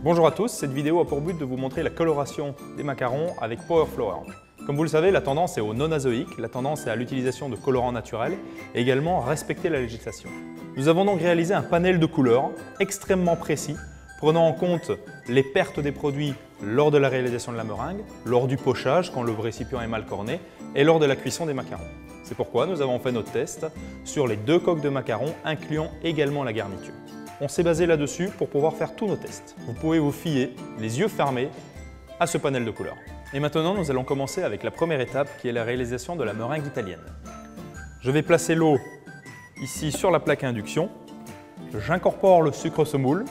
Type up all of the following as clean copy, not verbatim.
Bonjour à tous, cette vidéo a pour but de vous montrer la coloration des macarons avec Power Flower. Comme vous le savez, la tendance est au non-azoïque, la tendance est à l'utilisation de colorants naturels et également respecter la législation. Nous avons donc réalisé un panel de couleurs extrêmement précis, prenant en compte les pertes des produits lors de la réalisation de la meringue, lors du pochage quand le récipient est mal corné et lors de la cuisson des macarons. C'est pourquoi nous avons fait notre test sur les 2 coques de macarons, incluant également la garniture. On s'est basé là-dessus pour pouvoir faire tous nos tests. Vous pouvez vous fier, les yeux fermés, à ce panel de couleurs. Et maintenant, nous allons commencer avec la première étape qui est la réalisation de la meringue italienne. Je vais placer l'eau ici sur la plaque à induction. J'incorpore le sucre semoule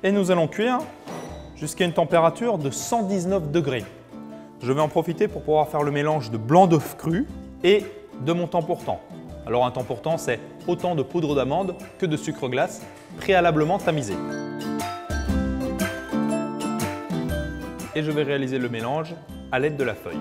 et nous allons cuire jusqu'à une température de 119 degrés. Je vais en profiter pour pouvoir faire le mélange de blanc d'œuf cru et de mon temps pour temps. Alors un temps pour temps, c'est autant de poudre d'amande que de sucre glace préalablement tamisé. Et je vais réaliser le mélange à l'aide de la feuille.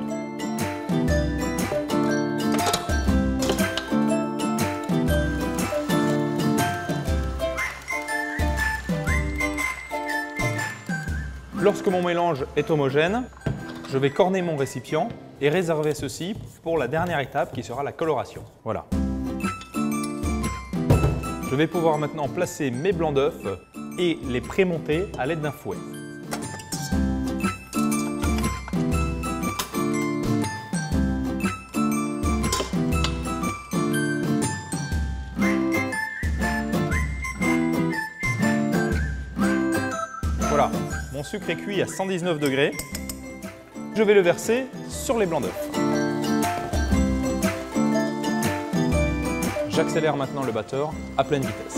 Lorsque mon mélange est homogène, je vais corner mon récipient et réserver ceci pour la dernière étape qui sera la coloration. Voilà. Je vais pouvoir maintenant placer mes blancs d'œufs et les prémonter à l'aide d'un fouet. Voilà, mon sucre est cuit à 119 degrés. Je vais le verser sur les blancs d'œufs. J'accélère maintenant le batteur à pleine vitesse.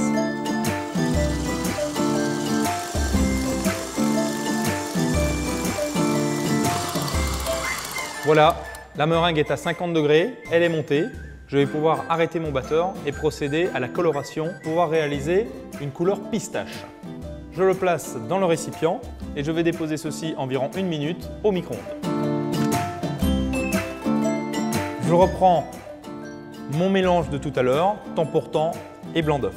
Voilà, la meringue est à 50 degrés, elle est montée. Je vais pouvoir arrêter mon batteur et procéder à la coloration pour pouvoir réaliser une couleur pistache. Je le place dans le récipient et je vais déposer ceci environ 1 minute au micro-ondes. Je reprends mon mélange de tout à l'heure, temps pour temps et blanc d'œuf.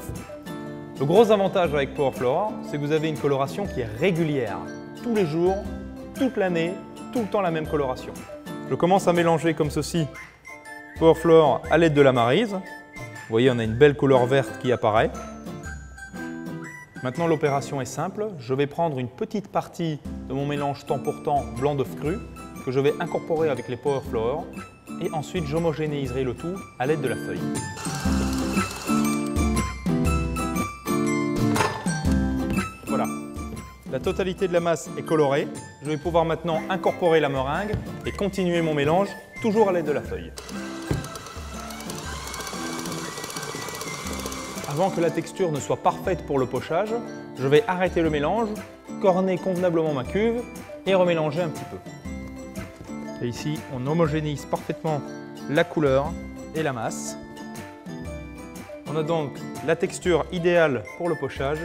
Le gros avantage avec Power Flower, c'est que vous avez une coloration qui est régulière. Tous les jours, toute l'année, tout le temps la même coloration. Je commence à mélanger comme ceci Power Flower à l'aide de la maryse. Vous voyez, on a une belle couleur verte qui apparaît. Maintenant, l'opération est simple. Je vais prendre une petite partie de mon mélange temps pour temps blanc d'œuf cru que je vais incorporer avec les Power Flower. Et ensuite, j'homogénéiserai le tout à l'aide de la feuille. Voilà, la totalité de la masse est colorée. Je vais pouvoir maintenant incorporer la meringue et continuer mon mélange, toujours à l'aide de la feuille. Avant que la texture ne soit parfaite pour le pochage, je vais arrêter le mélange, corner convenablement ma cuve et remélanger un petit peu. Et ici, on homogénéise parfaitement la couleur et la masse. On a donc la texture idéale pour le pochage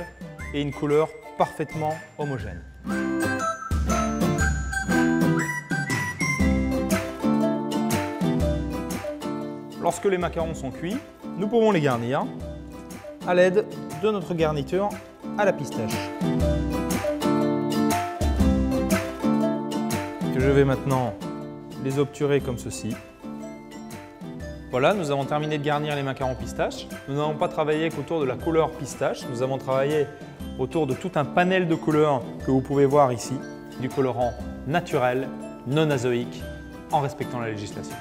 et une couleur parfaitement homogène. Lorsque les macarons sont cuits, nous pouvons les garnir à l'aide de notre garniture à la pistache. Que je vais maintenant les obturer comme ceci. Voilà, nous avons terminé de garnir les macarons pistache. Nous n'avons pas travaillé qu'autour de la couleur pistache, nous avons travaillé autour de tout un panel de couleurs que vous pouvez voir ici, du colorant naturel, non azoïque, en respectant la législation.